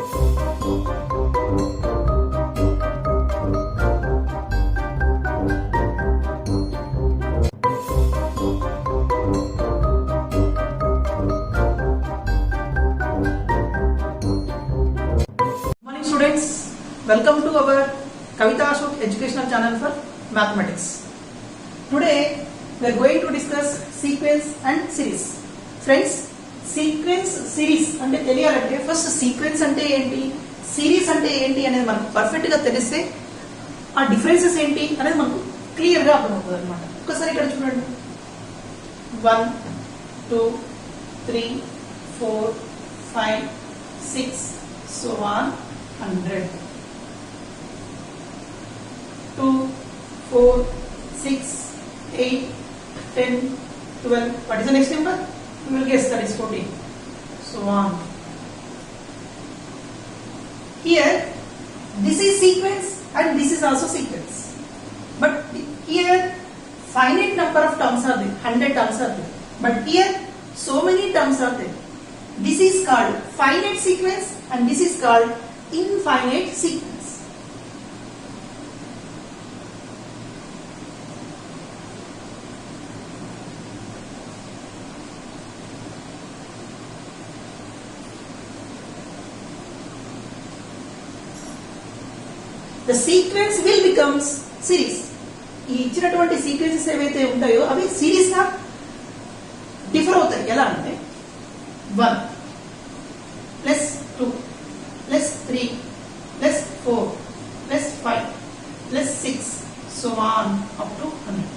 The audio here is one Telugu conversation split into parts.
Students, welcome to our Kavita Ashok educational channel for mathematics. Today we are going to discuss sequence and series. Friends, sequence series అంటే తెలియాలంటే ఫస్ట్ సీక్వెన్స్ అంటే ఏంటి, సిరీస్ అంటే ఏంటి అనేది మనకు పర్ఫెక్ట్ గా తెలిస్తే ఆ డిఫరెన్సెస్ ఏంటి అనేది మనకు క్లియర్ గా అర్థమవుతుంది అనమాట. ఒకసారి ఇక్కడ చూడండి, 1 2 3 4 5 6 so on 100. 2 4 6 8 10 12. What is the next number? You will guess that is 14. So on. Here this is sequence and this is also sequence. But here finite number of terms are there, 100 terms are there. But here so many terms are there. This is called finite sequence and this is called infinite sequence. The sequence will becomes series. ఈ ఇచ్చినటువంటి సీక్వెన్సెస్ ఏవైతే ఉంటాయో అవి సిరీస్ గా డిఫర్ అవుతాయి. ఎలా అంటే 1 plus 2 plus 3 plus 4 plus 5 plus 6 so on up to 100.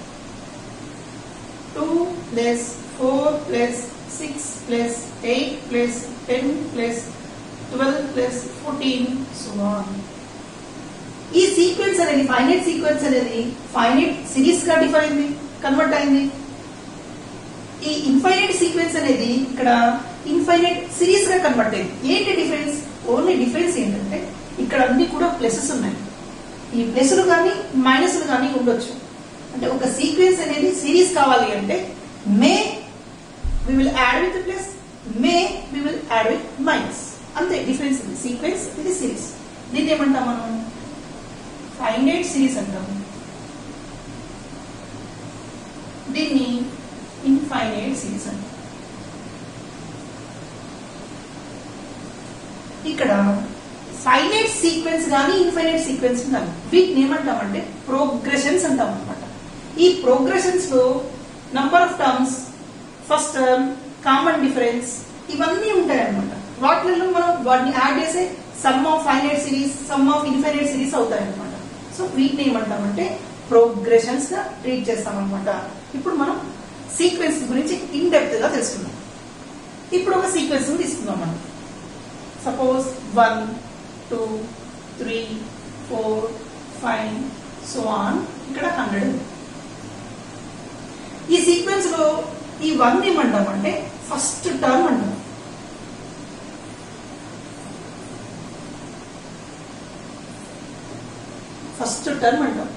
2 plus 4 plus 6 plus 8 plus 10 plus 12 plus 14 so on. ఈ సీక్వెన్స్ అనేది ఫైనైట్ సీక్వెన్స్ అనేది ఫైనైట్ సిరీస్ గా డిఫర్ అయింది, కన్వర్ట్ అయింది. ఈ ఇన్ఫైనైట్ సీక్వెన్స్ అనేది ఇక్కడ ఇన్ఫైనైట్ సిరీస్ గా కన్వర్ట్ అయింది. ఏంటి డిఫరెన్స్? ఓన్లీ డిఫరెన్స్ ఏంటంటే ఇక్కడ అన్ని కూడా ప్లసెస్ ఉన్నాయి. ఈ ప్లస్లు కానీ మైనస్లు కానీ ఉండొచ్చు. అంటే ఒక సీక్వెన్స్ అనేది సిరీస్ కావాలి అంటే may we will add with plus, may we will add with minus. అంతే డిఫరెన్స్. ఇది సీక్వెన్స్, ఇది సిరీస్. దీన్ని ఏమంటాం మనం? ఫైనైట్ సిరీస్ అంటాం. దీన్ని ఇన్ఫైనైట్ సిరీస్ అంటాం. ఇక్కడ ఫైనైట్ సీక్వెన్స్ కానీ ఇన్ఫైనైట్ సీక్వెన్స్ కానీ వీటిని ఏమంటామంటే ప్రోగ్రెషన్స్ అంటాం అనమాట. ఈ ప్రోగ్రెషన్స్ లో number of terms, first term, common difference ఇవన్నీ ఉంటాయి అనమాట. వాటిలో మనం వాటిని యాడ్ చేసే some of finite series, some of infinite series అవుతాయి అనమాట. సో వీటిని ఏమంటామంటే ప్రోగ్రెషన్స్ గా ట్రీట్ చేస్తాం అనమాట. ఇప్పుడు మనం సీక్వెన్స్ గురించి ఇన్ డెప్త్ గా తెలుసుకుందాం. ఇప్పుడు ఒక సీక్వెన్స్ తీసుకుందాం మనం. Suppose 1 2 3 4 5 so on. ఇక్కడ 100 ఉంది. ఈ సీక్వెన్స్ లో ఈ 1 ఏమంటామంటే ఫస్ట్ టర్మ్ అంటాం. ఫస్ట్ టర్మ్ అంటాం.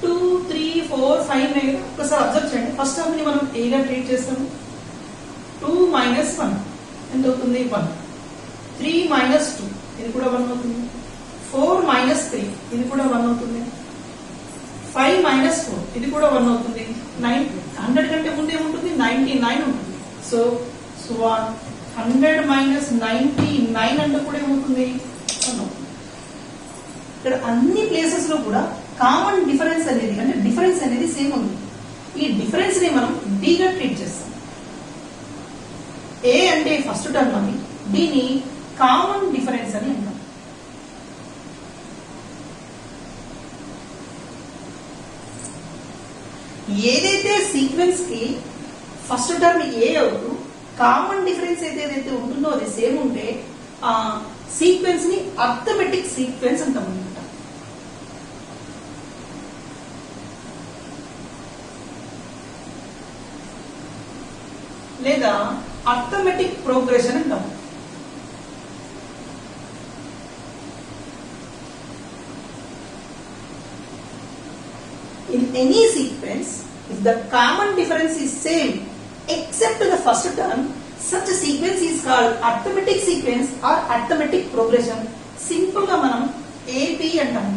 2 3 4 5 ఒకసారి అబ్జర్వ్ చేయండి. ఫస్ట్ టర్మ్ ని మనం ఏగా ట్రీట్ చేస్తాము. 2 మైనస్ 1 ఎంత అవుతుంది? 1. 3 మైనస్ 2 ఇది కూడా 1 అవుతుంది. 4 మైనస్ 3 ఇది కూడా 1 అవుతుంది. 5 మైనస్ 4 ఇది కూడా 1 అవుతుంది. 100 కంటే ముందు ఏముంటుంది? 99 ఉంటుంది. సో 100 మైనస్ 99 అంటే కూడా ఏమవుతుంది? 1 అవుతుంది. ఇక్కడ అన్ని ప్లేసెస్ లో కూడా కామన్ డిఫరెన్స్ అనేది అంటే డిఫరెన్స్ అనేది సేమ్ ఉంది. ఈ డిఫరెన్స్ ని మనం డి గా ట్రీట్ చేస్తాం. ఏ అంటే ఫస్ట్ టర్మ్ అని, దీని కామన్ డిఫరెన్స్ అని అంటాం. ఏదైతే సీక్వెన్స్ కి ఫస్ట్ టర్మ్ ఏ అవుతూ కామన్ డిఫరెన్స్ ఏదైతే ఉంటుందో అది సేమ్ ఉంటే ఆ సీక్వెన్స్ ని అర్థమెటిక్ సీక్వెన్స్ అంటాం అనమాట. లేదా అర్థమెటిక్ ప్రోగ్రెషన్ అంటాం. In any sequence, if the common difference is same except the first term, Such a sequence is called arithmetic sequence or arithmetic progression. Simple గా మనం ఏపీ అంటాము,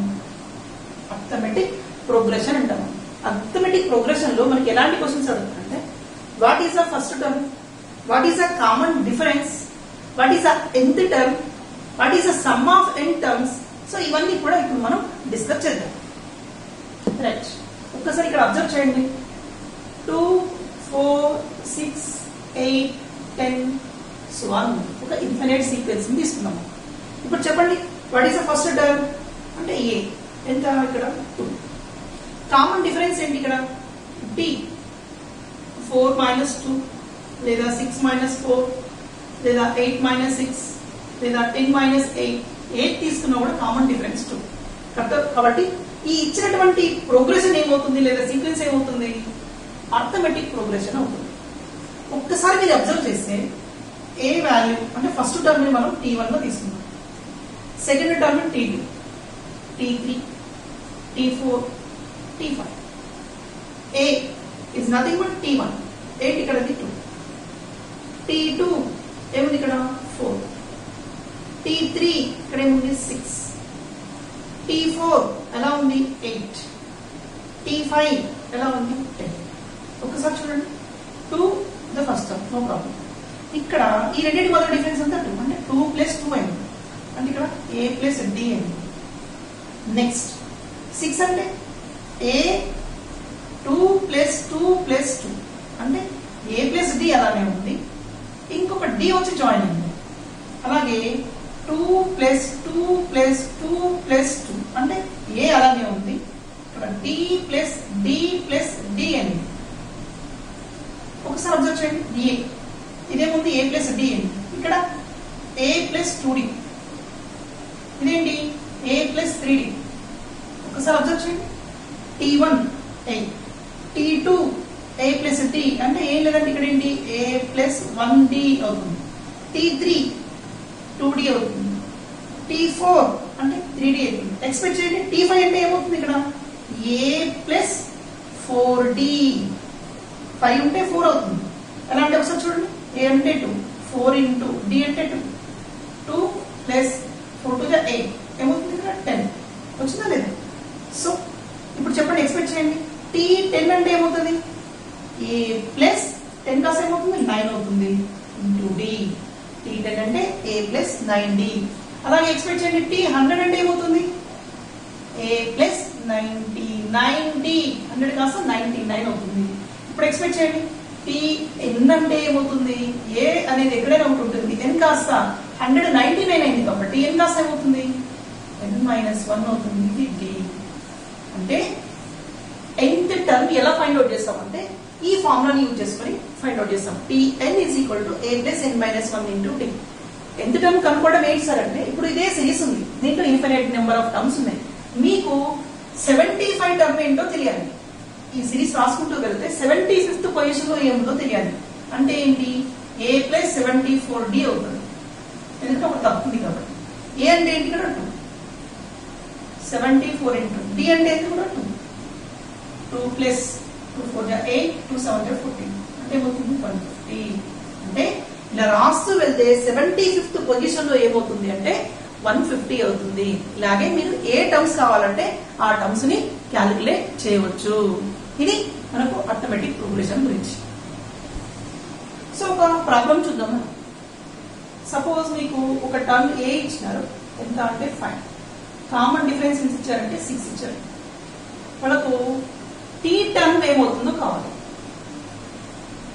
అర్థమెటిక్ ప్రోగ్రెషన్ అంటాము. అర్థమెటిక్ ప్రోగ్రెషన్ లో మనకి ఎలాంటి క్వశ్చన్స్ అడుగుతారంటే what is the first term, what is the common difference, what is the nth term, what is the sum of n terms. So ఇవన్నీ కూడా ఇప్పుడు మనం డిస్కస్ చేద్దాం. రైట్, ఒక్కసారి ఇక్కడ అబ్జర్వ్ చేయండి. 2, 4, 6, 8, 10 సో ఆన్ ఒక ఇన్ఫినైట్ సీక్వెన్స్ తీసుకున్నాము. ఇప్పుడు చెప్పండి what is the first term అంటే ఏ, ఎంత ఇక్కడ 2. కామన్ డిఫరెన్స్ ఏంటి ఇక్కడ d, 4 - 2 లేదా 6 - 4 లేదా 8 - 6 లేదా 10 - 8 8 తీసుకున్నా కూడా కామన్ డిఫరెన్స్ 2. కాబట్టి ఈ ఇచ్చినటువంటి ప్రోగ్రెషన్ ఏమవుతుంది లేదా సీక్వెన్స్ ఏమవుతుంది, అర్థమెటిక్ ప్రోగ్రెషన్ అవుతుంది. ఒక్కసారి మీరు అబ్జర్వ్ చేస్తే ఏ వాల్యూ అంటే ఫస్ట్ టర్మ్ ని మనం t1 లో తీసుకున్నాం, second term t2, t3, t4, t5. a is nothing but t1, 8 ఇక్కడ 2, t2 ఏముంది ఇక్కడ 4, t3 ఇక్కడ ఏముంది 6, t4 ఎలా ఉంది 8, t5 ఎలా ఉంది 10. ఒకసారి చూడండి 2 the first term no problem. ఇక్కడ ఈ రెండింటి మధ్య డిఫరెన్స్ అంతా 2 అంటే 2 + 2 అయింది అంటే ఇక్కడ a + d అయింది. నెక్స్ట్ 6 అంటే a 2 + 2 + 2 అంటే a + d అలానే ఉంది, ఇంకొక d వచ్చి జాయిన్ అయింది. అలాగే 2 + 2 + 2 + 2 అంటే a అలానే ఉంది, ఇక్కడ d + d + d అయింది. ఒకసారి అబ్జర్వ్ చేయండి dA ఇదేముంది a + d అయింది, ఇక్కడ a + 2d ఇదేంటి a + 3d. ఒకసారి అబ్జర్వ్ చేయండి t1 a, t2 a + d అంటే ఏం లేదంటే ఇక్కడ ఏంటి a + 1d అవుతుంది, t3 2d అవుతుంది, t4 అంటే 3d అవుతుంది. ఎక్స్పెక్ట్ చేయండి t5 అంటే ఏమవుతుంది ఇక్కడ a + 4d, 5 ఉంటే 4 అవుతుంది. ఎలా అంటే ఒకసారి చూడండి a అంటే 2, 4 × d అంటే 2, 2 + 4 = 8 ఏమవుతుంది ఇక్కడ 10 వచ్చిందా లేదా. సో ఇప్పుడు చెప్పండి ఎక్స్పెక్ట్ చేయండి t10 అంటే ఏమవుతుంది a + 10 కాస్త ఏమవుతుంది 9 అవుతుంది × d, t10 అంటే a + 9d. అలాగే ఎక్స్పెక్ట్ చేయండి t100 అంటే ఏమవుతుంది a + 99d, 100 కాస్త 99 అవుతుంది. ఇప్పుడు ఎక్స్పెక్ట్ చేయండి n అంటే ఏమవుతుంది a అనేది ఎక్కడైనా ఒకటి ఉంటుంది, n కాస్త 199 అయింది కాబట్టి n కాస్త ఏమవుతుంది n - 1 అవుతుంది. ఇది d అంటే nth టర్మ్ ఎలా ఫైండ్ అవుట్ చేస్తామంటే ఈ ఫార్ములాని యూజ్ చేసుకొని ఫైండ్ అవుట్ చేస్తాం. tn = a + n - 1 × d. nth term కనుక్కోవడం ఏంటి సార్ అంటే ఇప్పుడు ఇదే సిరీస్ ఉంది, దీంట్లో ఇన్ఫినైట్ నెంబర్ ఆఫ్ టర్మ్స్ ఉన్నాయి, మీకు 75 టర్మ్ ఏంటో తెలియాలి. ఈ సిరీస్ రాసుకుంటూ వెళ్తే 75th పొజిషన్ లో ఏముందో తెలియాలి. అంటే ఏంటి a + 74d అవుతుంది, ఎందుకంటే ఒక తప్పు ఉంది కాబట్టి. a అంటే ఏంటి ఇక్కడ 2, 74 × d అంటే ఏంటి కూడా 2, 2 + 2 4 = 8, 2 7 = 14 అంటే ఏమవుతుంది 150. అంటే ఇలా రాస్తూ వెళ్తే 75th పొజిషన్ లో ఏమవుతుంది అంటే 150 అవుతుంది. ఇలాగే మీరు ఏ టర్మ్స్ కావాలంటే ఆ టర్మ్స్ ని క్యాలిక్యులేట్ చేయవచ్చు. ఇది మనకు అర్థమెటిక్ ప్రోగ్రెషన్ గురించి. సో ఒక ప్రాబ్లం చూద్దాం. సపోజ్ మీకు ఒక టర్మ్ ఏ ఇచ్చినారు, ఎంత అంటే 5, కామన్ డిఫరెన్స్ ఎంత ఇచ్చారంటే 6 ఇచ్చారు. వాళ్ళకు టీ టర్మ్ ఏమవుతుందో కావాలి.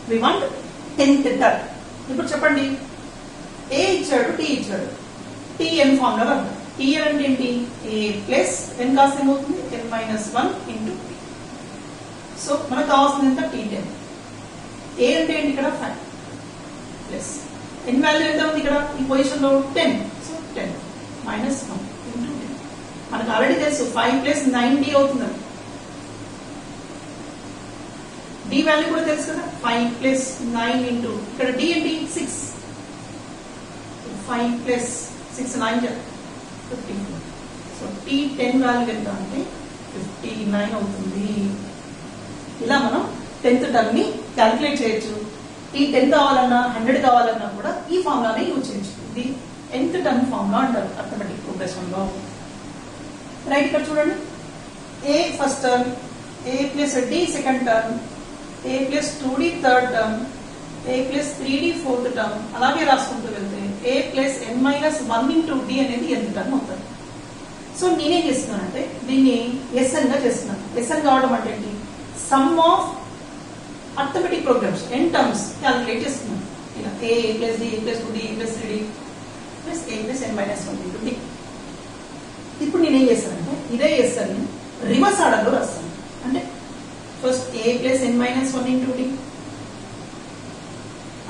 We want 10th term. ఇప్పుడు చెప్పండి ఏ ఇచ్చాడు టీ ఇచ్చాడు, tn ఫార్ములా వద్దాం. tn అంటే ఏంటి a + n కాస్త ఏమవుతుంది n - 1 × t. సో మనకు కావాల్సింది ఎంత t10. a అంటే ఏంటి ఇక్కడ 5 ప్లస్ n వాల్యూ ఎంత ఉంది ఇక్కడ ఈ పొజిషన్ లో 10, సో 10 - 1 × 10. మనకు ఆల్రెడీ తెలుసు 5 + 9d అవుతుంది. d వాల్యూ కూడా తెలుసు కదా 5 + 9 × ఇక్కడ d ఏంటి 6, 5 + 6 9 54. సో t10 వాల్యూ ఎంత అంటే 59 అవుతుంది. ఇలా మనం 10th టర్మ్ ని క్యాలిక్యులేట్ చేయొచ్చు. T10 కావాలన్నా 100 కావాలన్నా కూడా ఈ ఫార్ములానే యూజ్ చేయొచ్చు. ఇది nth టర్మ్ ఫార్ములా అంటారు అర్థమెటిక్ ప్రోగ్రెషన్ లో. రైట్, ఇక్కడ చూడండి, a first term, a plus d second term, a plus 2d third term, a plus 3d fourth term, అలాగే రాసుకుంటూ వెళ్తే a plus n minus 1 into d అనేది nth టర్మ్ అవుతుంది. సో నేనేం చేస్తున్నానంటే దీన్ని SN గా చేస్తున్నాను. SN కావడం అంటే ఏంటి? Sum of arithmetic programs n terms calculate చేస్తున్నాను. ఇలా a plus d plus 2d plus 3d plus a plus n minus 1 into d. ఇప్పుడు నేనేం చేస్తానంటే ఇదే SN రివర్స్ ఆర్డర్ లో రాస్తాను. అంటే first a plus n minus 1 into d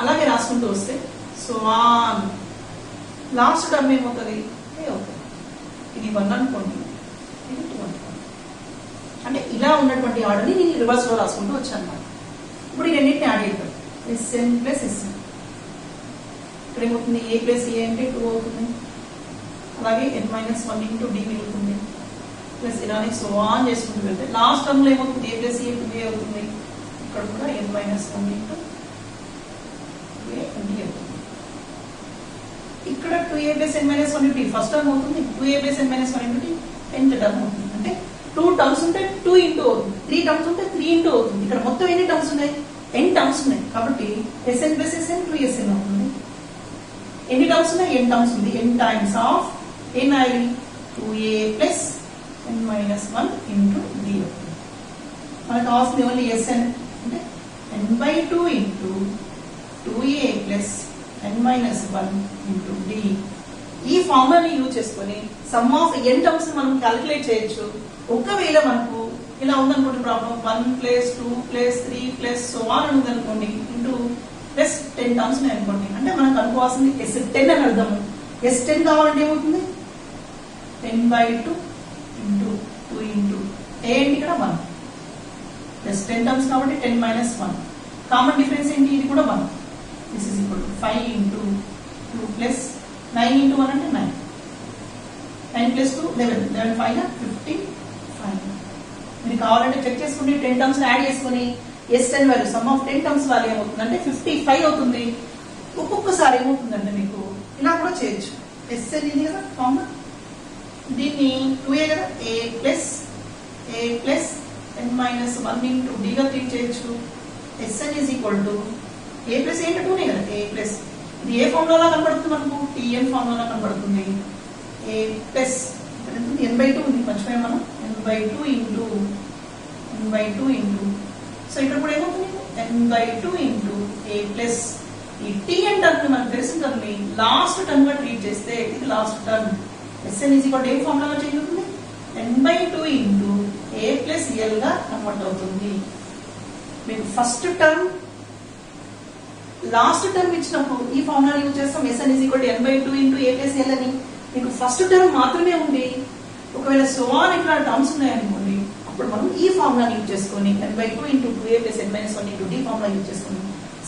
అలాగే రాసుకుంటూ వస్తే సో ఆన్ లాస్ట్ టర్మ్ ఏమవుతుంది? a అవుతుంది. ఇది 1 అనుకోండి, ఇది 2 అనుకోండి. అంటే ఇలా ఉన్నటువంటి ఆర్డర్ని నేను రివర్స్ లో రాసుకుంటూ వచ్చాను అన్నమాట. ఇప్పుడు ఈ రెండింటిని యాడ్ చేద్దాం. SN plus SN. ఇక్కడ ఏమవుతుంది? a ప్లస్ a అంటే 2 అవుతుంది. అలాగే n మైనస్ 1 ఇంటూ d మిగులుతుంది. ప్లస్ ఇలానే సో ఆన్ చేసుకుంటూ వెళ్తే లాస్ట్ టర్మ్ లో ఏమవుతుంది? a ప్లస్ a 2a అవుతుంది. ఇక్కడ కూడా n minus 1 into a d అవుతుంది. ఇక్కడ 2a plus n minus 1 into first term అవుతుంది. 2a plus n minus 1 into nth term అవుతుంది. అంటే 2 టర్మ్స్ ఉంటే 2 ఇంటూ అవుతుంది, 3 టర్మ్స్ ఉంటే 3 ఇంటూ అవుతుంది. ఇక్కడ మొత్తం ఎన్ని టర్మ్స్ ఉన్నాయి? n టర్మ్స్ ఉన్నాయి. కాబట్టి SN ప్లస్ SN 2SN అవుతుంది. ఎన్ని టర్మ్స్ ఉన్నాయి? n టర్మ్స్ ఉంది. n times of ni 2a plus n minus 1 into d అవుతుంది. మనకు కావాల్సింది ఓన్లీ SN అంటే n/2 into 2a plus n minus 1 into d. ఈ ఫార్ములాని యూజ్ చేసుకొని సమ్ ఆఫ్ n టర్మ్స్ మనం క్యాలిక్యులేట్ చేయొచ్చు. ఒకవేళ మనకు ఇలా ఉందనుకోండి problem 1 plus 2 plus 3 plus so on అని ఉందనుకోండి ఇంటూ ప్లస్ 10 టర్మ్స్ ఉన్నాయి అనుకోండి, అంటే మనకు అనుకోవాల్సింది S10 అని అర్థము. S10 కావాలంటే ఏమవుతుంది? 10/2 ఇంటూ 2 ఇంటూ a అంటే ఇక్కడ 1 ప్లస్ 10 టర్మ్స్ కాబట్టి 10 మైనస్ 1. కామన్ డిఫరెన్స్ ఏంటి? ఇది కూడా 1. This is equal to 5 into 2 plus 9 into 1 అంటే 9. 9 ప్లస్ 2 11. 11 5 55. మీరు కావాలంటే చెక్ చేసుకుని 10 టర్మ్స్ యాడ్ చేసుకుని S10 value some of 10 terms value ఏమవుతుంది అంటే 55 అవుతుంది. ఒక్కొక్కసారి ఏమవుతుందంటే మీకు ఇలా కూడా చేయొచ్చు. SN ఇది కదా ఫార్ములా, దీన్ని 2a కదా a plus n minus 1 into d గా ట్రీట్ చేయొచ్చు. SN is equal to a plus ఏంటో 2నే కదా a ప్లస్, ఇది ఏ ఫార్ములా కనబడుతుంది మనకు? TN ఫార్ములా కనబడుతుంది. a ప్లస్ n/2 ఉంది, మర్చిపోయాం మనం. n/2 ఇంటూ సో ఇక్కడ కూడా ఏమవుతుంది? n/2 ఇంటూ a ప్లస్ ఈ TN టర్మ్ మనకు తెలిసిన టర్మ్ లాస్ట్ టర్మ్ గా ట్రీట్ చేస్తే ఇది last term. SN is equal to A formula change అవుతుంది? n/2 into a plus l గా కన్వర్ట్ అవుతుంది. మీకు ఫస్ట్ టర్మ్ లాస్ట్ టర్మ్ ఇచ్చినప్పుడు ఈ ఫార్ములా యూజ్ చేస్తాం. SN is equal to n/2 into a plus l అని. మీకు ఫస్ట్ టర్మ్ మాత్రమే ఉంది. ఒకవేళ సో ఆన్ ఇట్లా టర్మ్స్ ఉన్నాయనుకోండి, అప్పుడు మనం ఈ ఫార్ములా యూజ్ చేసుకొని n/2 into 2a plus n minus 1 into d formula use చేసుకొని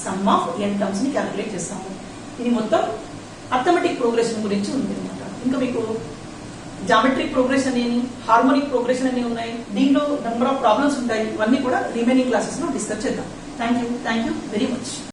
సమ్ ఆఫ్ n టర్మ్స్ ని క్యాలిక్యులేట్ చేస్తాము. ఇది మొత్తం అర్థమెటిక్ ప్రోగ్రెషన్ గురించి ఉంది అనమాట. ఇంకా మీకు జామెట్రిక్ ప్రోగ్రెషన్ అని, హార్మోనిక్ ప్రోగ్రెషన్ అని ఉన్నాయి. దీంట్లో నెంబర్ ఆఫ్ ప్రాబ్లమ్స్ ఉంటాయి. ఇవన్నీ కూడా రిమైనింగ్ క్లాసెస్ లో డిస్కస్ చేద్దాం. Thank you very much.